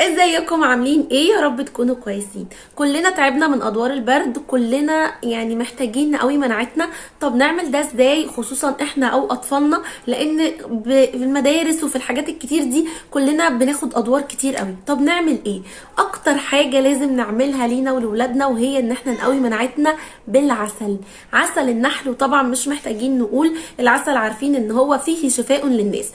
ازيكم عاملين ايه؟ يا رب تكونوا كويسين. كلنا تعبنا من ادوار البرد، كلنا يعني محتاجين نقوي مناعتنا. طب نعمل ده ازاي؟ خصوصا احنا او اطفالنا، لان في المدارس وفي الحاجات الكتير دي كلنا بناخد ادوار كتير قوي. طب نعمل ايه؟ اكتر حاجة لازم نعملها لينا ولولادنا وهي ان احنا نقوي مناعتنا بالعسل. عسل النحل، وطبعا مش محتاجين نقول العسل، عارفين ان هو فيه شفاء للناس.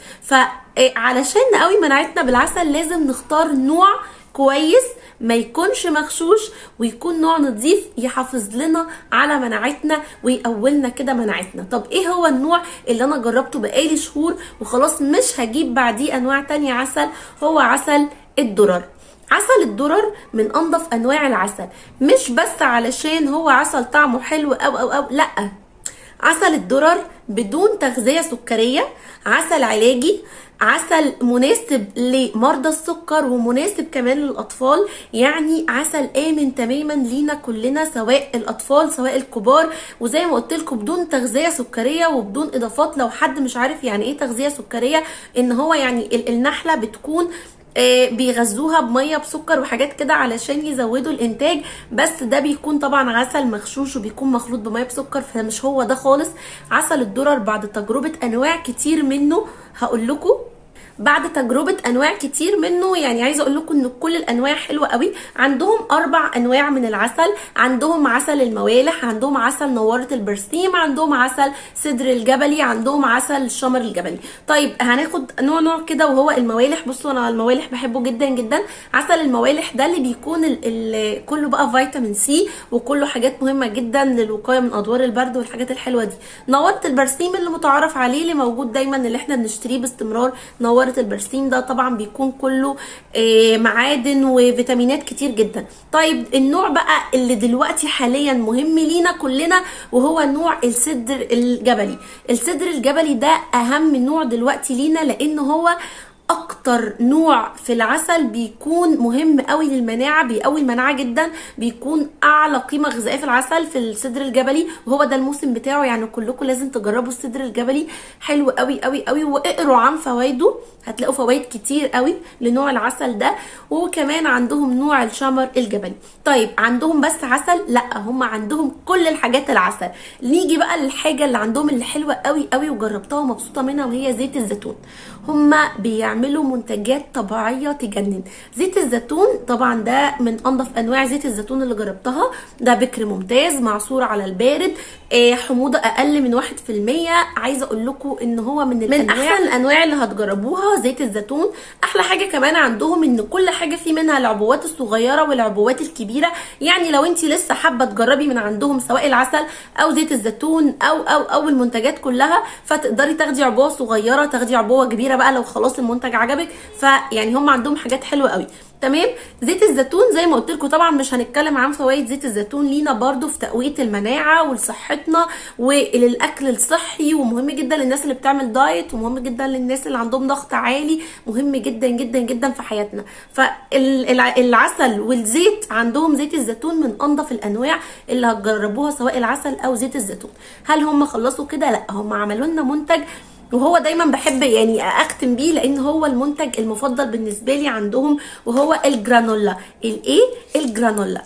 علشان نقوي مناعتنا بالعسل لازم نختار نوع كويس، ما يكونش مغشوش، ويكون نوع نظيف يحافظ لنا على مناعتنا ويقولنا كده مناعتنا. طب ايه هو النوع اللي انا جربته بقالي شهور وخلاص مش هجيب بعديه انواع تانية عسل؟ هو عسل الدرر. عسل الدرر من انضف انواع العسل، مش بس علشان هو عسل طعمه حلو او لا، عسل الدرر بدون تغذية سكرية، عسل علاجي، عسل مناسب لمرضى السكر ومناسب كمان للأطفال. يعني عسل آمن تماما لينا كلنا، سواء الأطفال سواء الكبار. وزي ما قلت لكم بدون تغذية سكرية وبدون إضافات. لو حد مش عارف يعني ايه تغذية سكرية، ان هو يعني النحلة بتكون بيغذوها بميه بسكر وحاجات كده علشان يزودوا الانتاج، بس ده بيكون طبعا عسل مغشوش وبيكون مخلوط بميه بسكر، فمش هو ده خالص. عسل الدرر بعد تجربه انواع كتير منه، هقول لكم بعد تجربه انواع كتير منه، يعني عايزه اقول لكم ان كل الانواع حلوه قوي. عندهم 4 انواع من العسل. عندهم عسل الموالح، عندهم عسل نواره البرسيم، عندهم عسل سدر الجبلي، عندهم عسل الشمر الجبلي. طيب هناخد نوع كده وهو الموالح. بصوا انا الموالح بحبه جدا جدا. عسل الموالح ده اللي بيكون كله بقى فيتامين سي، وكله حاجات مهمه جدا للوقايه من ادوار البرد والحاجات الحلوه دي. نواره البرسيم اللي متعارف عليه، اللي موجود دايما، اللي احنا بنشتريه باستمرار. نواره البرسيم ده طبعا بيكون كله معادن وفيتامينات كتير جدا. طيب النوع بقى اللي دلوقتي حاليا مهم لينا كلنا وهو نوع السدر الجبلي. السدر الجبلي ده اهم نوع دلوقتي لينا، لان هو اكتر نوع في العسل بيكون مهم قوي للمناعه، بيقوي المناعه جدا، بيكون اعلى قيمه غذائيه في العسل في السدر الجبلي، وهو ده الموسم بتاعه. يعني كلكم لازم تجربوا السدر الجبلي، حلو قوي قوي قوي. واقروا عن فوائده، هتلاقوا فوائد كتير قوي لنوع العسل ده. وكمان عندهم نوع الشمر الجبلي. طيب عندهم بس عسل؟ لا، هم عندهم كل الحاجات العسل. نيجي بقى للحاجه اللي عندهم اللي حلوه قوي قوي وجربتها ومبسوطه منها، وهي زيت الزيتون. هم بيعملوا منتجات طبيعيه تجنن. زيت الزيتون طبعا ده من انضف انواع زيت الزيتون اللي جربتها. ده بكر ممتاز معصور على البارد، حموضه اقل من 1%. عايزه اقول لكم ان هو من احسن الانواع اللي هتجربوها زيت الزيتون. احلى حاجه كمان عندهم ان كل حاجه فيه منها العبوات الصغيره والعبوات الكبيره. يعني لو انت لسه حابه تجربي من عندهم سواء العسل او زيت الزيتون او المنتجات كلها، فتقدري تاخدي عبوه صغيره، تاخدي عبوه كبيره بقى لو خلاص المنتج عجبك. فيعني هم عندهم حاجات حلوه قوي. تمام. زيت الزيتون زي ما قلت لكم طبعا مش هنتكلم عن فوائد زيت الزيتون لينا برضو في تقويه المناعه ولصحتنا وللاكل الصحي، ومهم جدا للناس اللي بتعمل دايت، ومهم جدا للناس اللي عندهم ضغط عالي، مهم جدا جدا جدا في حياتنا. فالعسل والزيت عندهم زيت الزيتون من انضف الانواع اللي هتجربوها سواء العسل او زيت الزيتون. هل هم خلصوا كده؟ لا، هم عملوا لنا منتج، وهو دايما بحب يعني اختم بيه لان هو المنتج المفضل بالنسبه لي عندهم، وهو الجرانولا. الجرانولا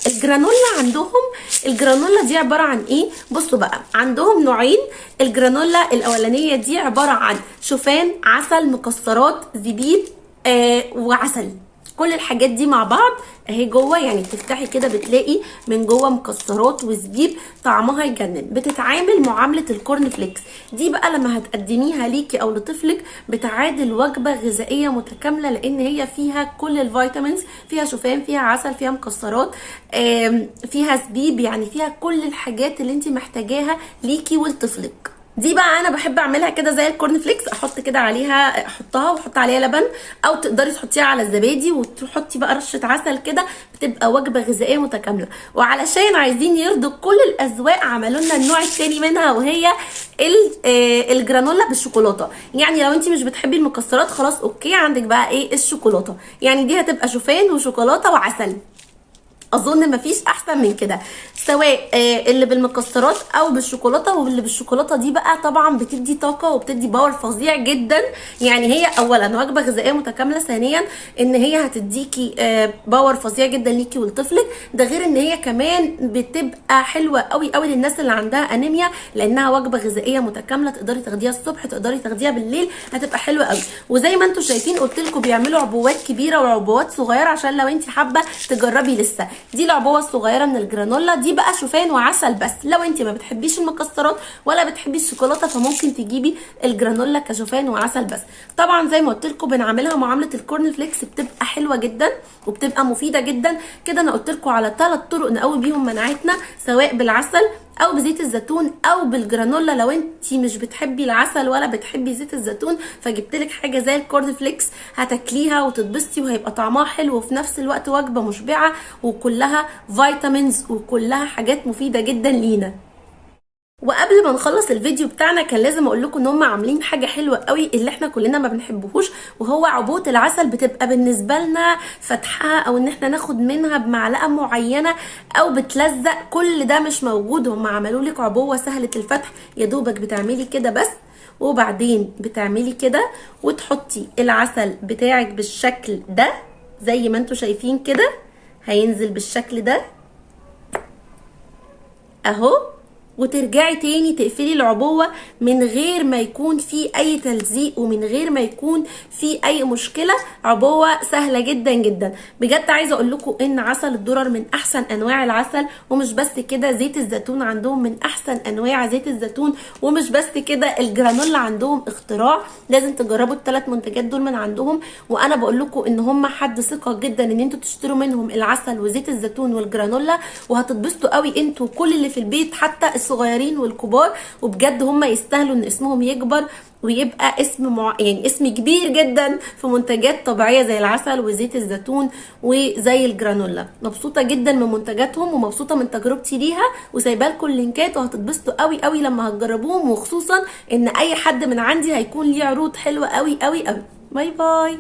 عندهم. الجرانولا دي عباره عن ايه؟ بصوا بقى، عندهم نوعين. الجرانولا الاولانيه دي عباره عن شوفان، عسل، مكسرات، زبيب وعسل. كل الحاجات دي مع بعض اهي جوه. يعني بتفتحي كده بتلاقي من جوه مكسرات وزبيب، طعمها يجنن. بتتعامل معامله الكورن فليكس دي بقى لما هتقدميها ليكي او لطفلك، بتعادل وجبه غذائيه متكامله، لان هي فيها كل الفيتامينز، فيها شوفان، فيها عسل، فيها مكسرات، فيها زبيب، يعني فيها كل الحاجات اللي انت محتاجاها ليكي ولطفلك. دي بقى انا بحب اعملها كده زي الكورن فليكس، احط كده عليها، احطها واحط عليها لبن، او تقدري تحطيها على الزبادي وتحطي بقى رشه عسل كده، بتبقى وجبه غذائيه متكامله. وعلشان عايزين يرضوا كل الاذواق عملوا لنا النوع الثاني منها، وهي الجرانولا بالشوكولاته. يعني لو انت مش بتحبي المكسرات خلاص اوكي، عندك بقى ايه؟ الشوكولاته. يعني دي هتبقى شوفان وشوكولاته وعسل. اظن مفيش احسن من كده، سواء اللي بالمكسرات او بالشوكولاته. واللي بالشوكولاته دي بقى طبعا بتدي طاقه وبتدي باور فظيع جدا. يعني هي اولا وجبه غذائيه متكامله، ثانيا ان هي هتديكي باور فظيع جدا ليكي ولطفلك. ده غير ان هي كمان بتبقى حلوه قوي قوي للناس اللي عندها انيميا، لانها وجبه غذائيه متكامله، تقدري تاخديها الصبح تقدري تاخديها بالليل، هتبقى حلوه قوي. وزي ما انتم شايفين قلت لكم بيعملوا عبوات كبيره وعبوات صغيره عشان لو انت حابه تجربي لسه. دي العبوه الصغيره من الجرانولا، دي بقى شوفان وعسل بس. لو انت ما بتحبيش المكسرات ولا بتحبي الشوكولاته فممكن تجيبي الجرانولا كشوفان وعسل بس. طبعا زي ما قلت لكم بنعملها معامله الكورن فليكس، بتبقى حلوه جدا وبتبقى مفيده جدا. كده انا قلت لكم على 3 طرق نقوي بيهم مناعتنا، سواء بالعسل او بزيت الزيتون او بالجرانولا. لو انت مش بتحبي العسل ولا بتحبي زيت الزيتون فجبت لك حاجه زي الكورن فليكس، هتاكليها وتتبسطي وهيبقى طعمها حلو، وفي نفس الوقت وجبه مشبعه وكلها فيتامينز وكلها حاجات مفيده جدا لينا. وقبل ما نخلص الفيديو بتاعنا كان لازم اقول لكم ان هم عاملين حاجه حلوه قوي اللي احنا كلنا ما بنحبهوش، وهو عبوه العسل. بتبقى بالنسبه لنا فتحها او ان احنا ناخد منها بمعلقه معينه او بتلزق، كل ده مش موجود. هم عملوا لك عبوه سهله الفتح، يا دوبك بتعملي كده بس، وبعدين بتعملي كده وتحطي العسل بتاعك بالشكل ده زي ما انتم شايفين كده، هينزل بالشكل ده اهو. وترجعي تاني تقفلي العبوه من غير ما يكون في اي تلزيق ومن غير ما يكون في اي مشكله. عبوه سهله جدا جدا بجد. عايزه اقول لكم ان عسل الذرة من احسن انواع العسل، ومش بس كده زيت الزيتون عندهم من احسن انواع زيت الزيتون، ومش بس كده الجرانولا عندهم اختراع. لازم تجربوا ال3 منتجات دول من عندهم. وانا بقول لكم ان هم حد ثقه جدا ان انتوا تشتروا منهم العسل وزيت الزيتون والجرانولا، وهتتبسطوا قوي انتوا وكل اللي في البيت حتى الصغيرين والكبار. وبجد هم يستاهلوا ان اسمهم يكبر ويبقى يعني اسم كبير جدا في منتجات طبيعيه زي العسل وزيت الزيتون وزي الجرانولا. مبسوطه جدا من منتجاتهم ومبسوطه من تجربتي ليها، وسايبه لكم اللينكات وهتتبسطوا قوي قوي لما هتجربوهم. وخصوصا ان اي حد من عندي هيكون ليه عروض حلوه قوي قوي قوي. باي باي.